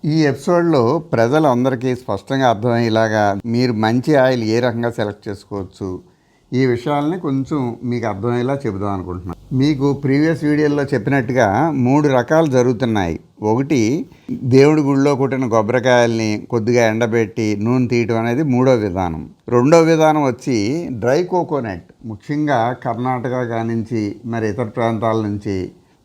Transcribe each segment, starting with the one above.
ఈ ఎపిసోడ్లో ప్రజలందరికీ స్పష్టంగా అర్థమయ్యేలాగా మీరు మంచి ఆయిల్ ఏ రకంగా సెలెక్ట్ చేసుకోవచ్చు ఈ విషయాల్ని కొంచెం మీకు అర్థమయ్యేలా చెబుదాం అనుకుంటున్నాను. మీకు ప్రీవియస్ వీడియోలో చెప్పినట్టుగా 3 రకాలు జరుగుతున్నాయి. ఒకటి, దేవుడి గుళ్ళో కొట్టిన కొబ్బరికాయల్ని కొద్దిగా ఎండబెట్టి నూనె తీయటం అనేది మూడో విధానం. రెండో విధానం వచ్చి డ్రై కోకోనట్, ముఖ్యంగా కర్ణాటక కానించి మరి ఇతర ప్రాంతాల నుంచి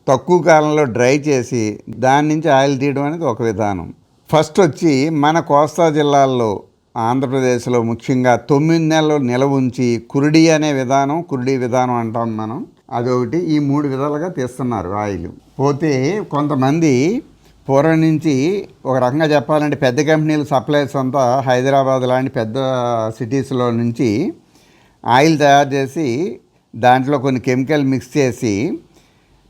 తక్కువ కాలంలో డ్రై చేసి దాని నుంచి ఆయిల్ తీయడం అనేది ఒక విధానం. ఫస్ట్ వచ్చి మన కోస్తా జిల్లాల్లో ఆంధ్రప్రదేశ్లో ముఖ్యంగా 9 నెలలు నిలవ ఉంచి కురుడి అనే విధానం, కురుడి విధానం అంటాం మనం, అదొకటి. ఈ 3 విధాలుగా తీస్తున్నారు ఆయిల్. పోతే కొంతమంది పూర్వం నుంచి ఒక రకంగా చెప్పాలంటే పెద్ద కంపెనీలు సప్లైస్ అంతా హైదరాబాద్ లాంటి పెద్ద సిటీస్లో నుంచి ఆయిల్ తయారు చేసి దాంట్లో కొన్ని కెమికల్ మిక్స్ చేసి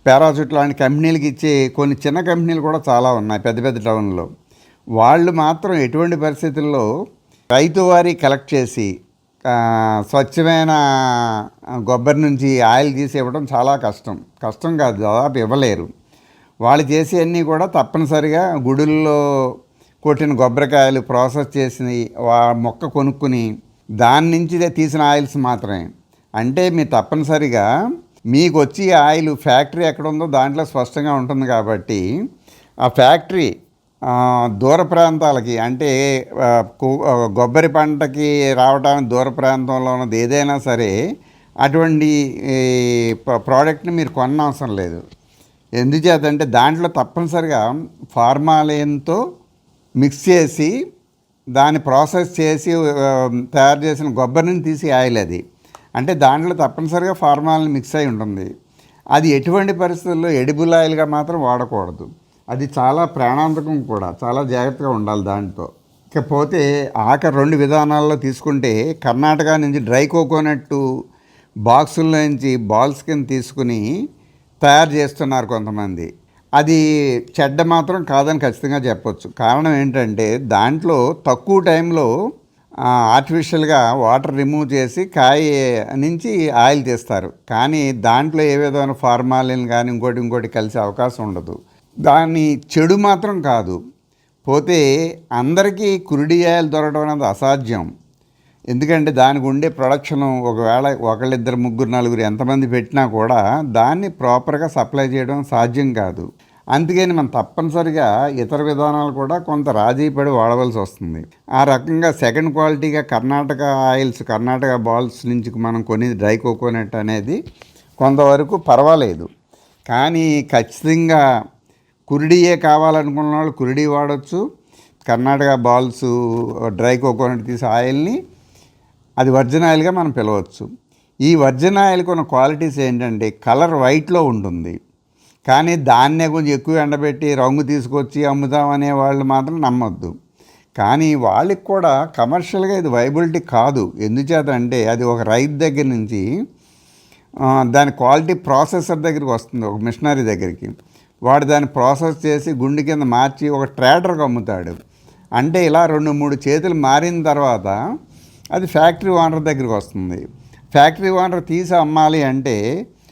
పారాచూట్ లాంటి కంపెనీలకి ఇచ్చే కొన్ని చిన్న కంపెనీలు కూడా చాలా ఉన్నాయి పెద్ద పెద్ద టౌన్లో. వాళ్ళు మాత్రం ఎటువంటి పరిస్థితుల్లో రైతు వారి కలెక్ట్ చేసి స్వచ్ఛమైన కొబ్బరి నుంచి ఆయిల్ తీసి ఇవ్వడం చాలా కష్టం కాదు, దాదాపు ఇవ్వలేరు. వాళ్ళు చేసేవన్నీ కూడా తప్పనిసరిగా గుడుల్లో కొట్టిన కొబ్బరికాయలు ప్రాసెస్ చేసి మొక్క కొనుక్కుని దాని నుంచి తీసిన ఆయిల్స్ మాత్రమే. అంటే మీరు తప్పనిసరిగా మీకు వచ్చి ఆయిల్ ఫ్యాక్టరీ ఎక్కడ ఉందో దాంట్లో స్పష్టంగా ఉంటుంది. కాబట్టి ఆ ఫ్యాక్టరీ దూర ప్రాంతాలకి, అంటే కొబ్బరి పంటకి రావడానికి దూర ప్రాంతంలో ఉన్నది ఏదైనా సరే అటువంటి ప్రోడక్ట్ని మీరు కొనవసరం లేదు. ఎందుచేతంటే దాంట్లో తప్పనిసరిగా ఫార్మాలిన్తో మిక్స్ చేసి దాన్ని ప్రాసెస్ చేసి తయారు చేసిన కొబ్బరిని తీసి ఆయిల్ అది. అంటే దాంట్లో తప్పనిసరిగా ఫార్మాలిన్ మిక్స్ అయి ఉంటుంది. అది ఎటువంటి పరిస్థితుల్లో ఎడిబుల్ ఆయిల్గా మాత్రం వాడకూడదు. అది చాలా ప్రాణాంతకం కూడా, చాలా జాగ్రత్తగా ఉండాలి దాంతో. ఇకపోతే ఆఖరి 2 విధానాల్లో తీసుకుంటే కర్ణాటక నుంచి డ్రై కోకోనట్ బాక్సుల్లో నుంచి బాల్స్ కింద తీసుకుని తయారు చేస్తున్నారు కొంతమంది. అది చెడ్డ మాత్రం కాదని ఖచ్చితంగా చెప్పొచ్చు. కారణం ఏంటంటే దాంట్లో తక్కువ టైంలో ఆర్టిఫిషియల్గా వాటర్ రిమూవ్ చేసి కాయ నుంచి ఆయిల్ తీస్తారు. కానీ దాంట్లో ఏ విధమైన ఫార్మాలిన్ కానీ ఇంకోటి కలిసే అవకాశం ఉండదు. దాన్ని చెడు మాత్రం కాదు. పోతే అందరికీ కురుడి ఆయిల్ దొరకడం అనేది అసాధ్యం. ఎందుకంటే దానికి ఉండే ప్రొడక్షన్ ఒకవేళ 1, 2, 3, 4 ఎంతమంది పెట్టినా కూడా దాన్ని ప్రాపర్గా సప్లై చేయడం సాధ్యం కాదు. అందుకని మనం తప్పనిసరిగా ఇతర విధానాలు కూడా కొంత రాజీ పడి వాడవలసి వస్తుంది. ఆ రకంగా సెకండ్ క్వాలిటీగా కర్ణాటక ఆయిల్స్, కర్ణాటక బాల్స్ నుంచి మనం కొని డ్రై కోకోనట్ అనేది కొంతవరకు పర్వాలేదు. కానీ ఖచ్చితంగా కురుడియే కావాలనుకున్న వాళ్ళు కురుడి వాడచ్చు. కర్ణాటక బాల్స్ డ్రై కోకోనట్ తీసి ఆయిల్ని అది వర్జిన్ ఆయిల్గా మనం పిలవచ్చు. ఈ వర్జిన్ ఆయిల్కి ఉన్న క్వాలిటీస్ ఏంటంటే కలర్ వైట్లో ఉంటుంది. కానీ దాన్నే కొంచెం ఎక్కువ ఎండబెట్టి రంగు తీసుకొచ్చి అమ్ముదామనే వాళ్ళు మాత్రం నమ్మొద్దు. కానీ వాళ్ళకి కూడా కమర్షియల్గా ఇది వైబిలిటీ కాదు. ఎందుచేతంటే అది ఒక రైతు దగ్గర నుంచి దాని క్వాలిటీ ప్రాసెసర్ దగ్గరికి వస్తుంది, ఒక మిషనరీ దగ్గరికి. వాడు దాన్ని ప్రాసెస్ చేసి గుండె కింద మార్చి ఒక ట్రేడర్కి అమ్ముతాడు. అంటే ఇలా 2-3 చేతులు మారిన తర్వాత అది ఫ్యాక్టరీ ఓనర్ దగ్గరికి వస్తుంది. ఫ్యాక్టరీ ఓనర్ తీసి అమ్మాలి అంటే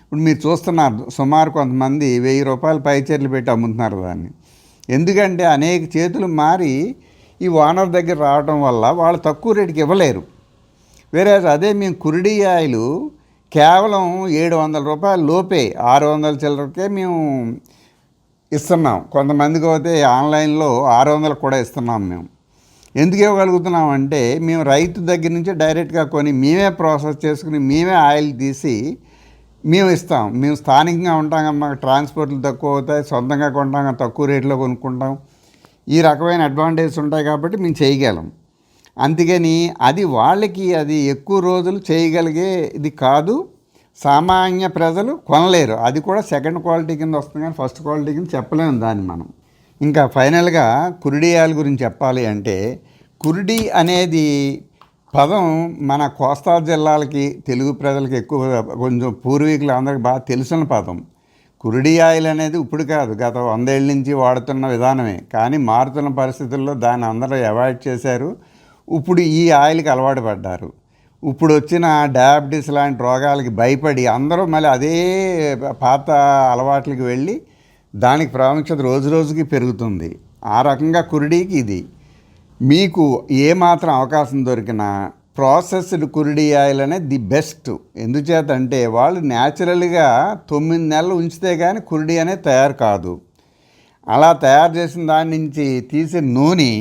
ఇప్పుడు మీరు చూస్తున్నారు సుమారు కొంతమంది 1000 రూపాయలు పైచర్లు పెట్టి అమ్ముతున్నారు దాన్ని. ఎందుకంటే అనేక చేతులు మారి ఈ ఓనర్ దగ్గర రావడం వల్ల వాళ్ళు తక్కువ రేటుకి ఇవ్వలేరు. వేరే అదే మేము కురుడి ఆయిల్ కేవలం 700 రూపాయల లోపే, 600 చిల్లరకే మేము ఇస్తున్నాం. కొంతమందికి అయితే ఆన్లైన్లో 600 కూడా ఇస్తున్నాం. మేము ఎందుకు ఇవ్వగలుగుతున్నాం అంటే మేము రైతు దగ్గర నుంచి డైరెక్ట్గా కొని మేమే ప్రాసెస్ చేసుకుని మేమే ఆయిల్ తీసి మేము ఇస్తాం. మేము స్థానికంగా ఉంటాం, మాకు ట్రాన్స్పోర్ట్లు తక్కువ అవుతాయి, సొంతంగా కొంటాం, తక్కువ రేట్లో కొనుక్కుంటాం. ఈ రకమైన అడ్వాంటేజెస్ ఉంటాయి కాబట్టి మేము చేయగలం. అందుకని అది వాళ్ళకి అది ఎక్కువ రోజులు చేయగలిగే ఇది కాదు. సామాన్య ప్రజలు కొనలేరు. అది కూడా సెకండ్ క్వాలిటీ కింద వస్తుంది కానీ ఫస్ట్ క్వాలిటీ కింద చెప్పలేము దాన్ని మనం. ఇంకా ఫైనల్గా కురుడి ఆయిల్ గురించి చెప్పాలి అంటే కురుడి అనేది పదం మన కోస్తా జిల్లాలకి, తెలుగు ప్రజలకి ఎక్కువ కొంచెం పూర్వీకులు అందరికి బాగా తెలిసిన పదం. కురుడి ఆయిల్ అనేది ఇప్పుడు కాదు, గత 100 ఏళ్ళ నుంచి వాడుతున్న విధానమే. కానీ మారుతున్న పరిస్థితుల్లో దాన్ని అందరూ అవాయిడ్ చేశారు. ఇప్పుడు ఈ ఆయిల్కి అలవాటు పడ్డారు. ఇప్పుడు వచ్చిన డయాబెటీస్ లాంటి రోగాలకి భయపడి అందరూ మళ్ళీ అదే పాత అలవాట్లకి వెళ్ళి దానికి ప్రాముఖ్యత రోజు రోజుకి పెరుగుతుంది. ఆ రకంగా కురుడీకి ఇది. మీకు ఏమాత్రం అవకాశం దొరికినా ప్రాసెస్డ్ కురుడి ఆయిల్ అనేది ది బెస్ట్. ఎందుచేతంటే వాళ్ళు న్యాచురల్గా 9 నెలలు ఉంచితే కానీ కురుడి అనేది తయారు కాదు. అలా తయారు చేసిన దాని నుంచి తీసే నూనె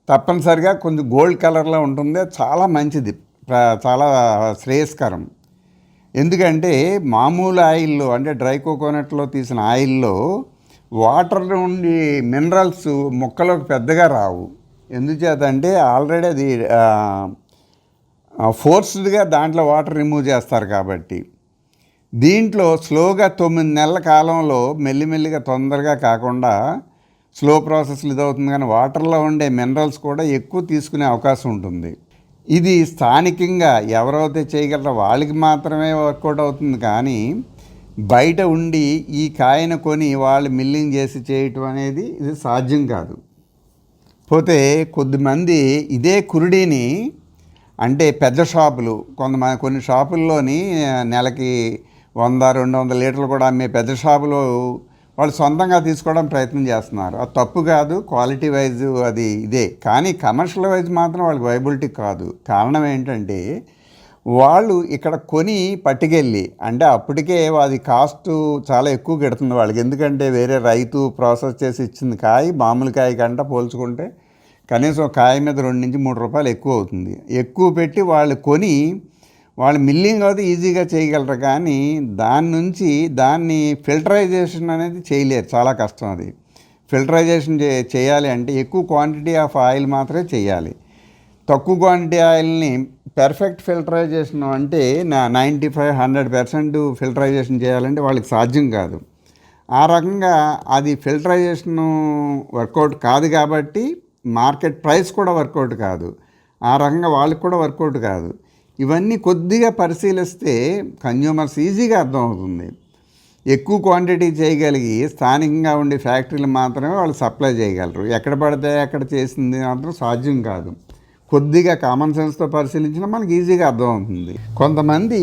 తప్పనిసరిగా కొంచెం గోల్డ్ కలర్లో ఉంటుంది. చాలా మంచిది, చాలా శ్రేయస్కరం. ఎందుకంటే మామూలు ఆయిల్లో అంటే డ్రై కోకోనట్లో తీసిన ఆయిల్లో వాటర్ నుండి మినరల్స్ మొక్కలోకి పెద్దగా రావు. ఎందుచేత అంటే ఆల్రెడీ అది ఫోర్స్డ్గా దాంట్లో వాటర్ రిమూవ్ చేస్తారు కాబట్టి. దీంట్లో స్లోగా 9 నెలల కాలంలో మెల్లిమెల్లిగా తొందరగా కాకుండా స్లో ప్రాసెస్లు ఇదవుతుంది, కానీ వాటర్లో ఉండే మినరల్స్ కూడా ఎక్కువ తీసుకునే అవకాశం ఉంటుంది. ఇది స్థానికంగా ఎవరైతే చేయగలరో వాళ్ళకి మాత్రమే వర్కౌట్ అవుతుంది, కానీ బయట ఉండి ఈ కాయను కొని వాళ్ళు మిల్లింగ్ చేసి చేయటం అనేది ఇది సాధ్యం కాదు. పోతే కొద్దిమంది ఇదే కురుడిని అంటే పెద్ద షాపులు కొన్ని షాపుల్లోని నెలకి 100-200 లీటర్లు కూడా అమ్మే పెద్ద షాపులు వాళ్ళు సొంతంగా తీసుకోవడం ప్రయత్నం చేస్తున్నారు. అది తప్పు కాదు, క్వాలిటీ వైజ్ అది ఇదే, కానీ కమర్షియల్ వైజ్ మాత్రం వాళ్ళకి వైబిలిటీ కాదు. కారణం ఏంటంటే వాళ్ళు ఇక్కడ కొని పట్టుకెళ్ళి అంటే అప్పటికే అది కాస్ట్ చాలా ఎక్కువ పెడుతుంది వాళ్ళకి. ఎందుకంటే వేరే రైతు ప్రాసెస్ చేసి ఇచ్చింది కాయ మామూలు కాయ కంటే పోల్చుకుంటే కనీసం కాయ మీద 2 నుంచి 3 రూపాయలు ఎక్కువ అవుతుంది. ఎక్కువ పెట్టి వాళ్ళు కొని వాళ్ళు మిల్లింగ్ అయితే ఈజీగా చేయగలరు, కానీ దాన్ని ఫిల్టరైజేషన్ అనేది చేయలేరు, చాలా కష్టం. అది ఫిల్టరైజేషన్ చేయాలి అంటే ఎక్కువ క్వాంటిటీ ఆఫ్ ఆయిల్ మాత్రమే చేయాలి. తక్కువ క్వాంటిటీ ఆయిల్ని పెర్ఫెక్ట్ ఫిల్టరైజేషన్ అంటే 95-100% ఫిల్టరైజేషన్ చేయాలంటే వాళ్ళకి సాధ్యం కాదు. ఆ రకంగా అది ఫిల్టరైజేషన్ వర్కౌట్ కాదు కాబట్టి మార్కెట్ ప్రైస్ కూడా వర్కౌట్ కాదు. ఆ రకంగా వాళ్ళకి కూడా వర్కౌట్ కాదు. ఇవన్నీ కొద్దిగా పరిశీలిస్తే కన్జ్యూమర్స్ ఈజీగా అర్థమవుతుంది. ఎక్కువ క్వాంటిటీ చేయగలిగి స్థానికంగా ఉండే ఫ్యాక్టరీలు మాత్రమే వాళ్ళు సప్లై చేయగలరు. ఎక్కడ పడితే అక్కడ చేసింది మాత్రం సాధ్యం కాదు. కొద్దిగా కామన్ సెన్స్తో పరిశీలించినా మనకి ఈజీగా అర్థమవుతుంది. కొంతమంది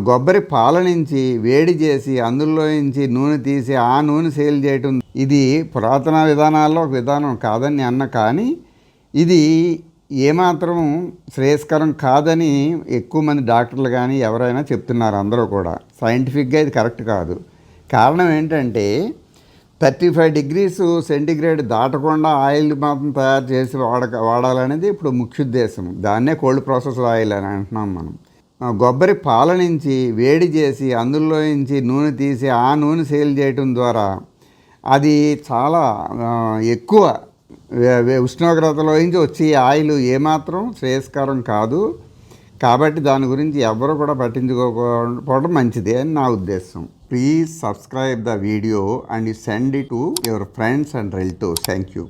కొబ్బరి పాల నుంచి వేడి చేసి అందులో నుంచి నూనె తీసి ఆ నూనె సేల్ చేయటం, ఇది పురాతన విధానాల్లో ఒక విధానం కాదని అన్న, కానీ ఇది ఏమాత్రం శ్రేయస్కరం కాదని ఎక్కువ మంది డాక్టర్లు కానీ ఎవరైనా చెప్తున్నారు. అందరూ కూడా సైంటిఫిక్గా ఇది కరెక్ట్ కాదు. కారణం ఏంటంటే 35 డిగ్రీస్ సెంటిగ్రేడ్ దాటకుండా ఆయిల్ మాత్రం తయారు చేసి వాడాలనేది ఇప్పుడు ముఖ్య ఉద్దేశం. దాన్నే కోల్డ్ ప్రాసెస్ ఆయిల్ అని అంటున్నాం మనం. కొబ్బరి పాల నుంచి వేడి చేసి అందులో నుంచి నూనె తీసి ఆ నూనె సేల్ చేయటం ద్వారా అది చాలా ఎక్కువ ఉష్ణోగ్రతలో నుంచి వచ్చి ఆయిల్ ఏమాత్రం శ్రేయస్కరం కాదు. కాబట్టి దాని గురించి ఎవరు కూడా పట్టించుకోకపోవడం మంచిది అని నా ఉద్దేశం. Please subscribe the video and send it to your friends and relatives. Thank you.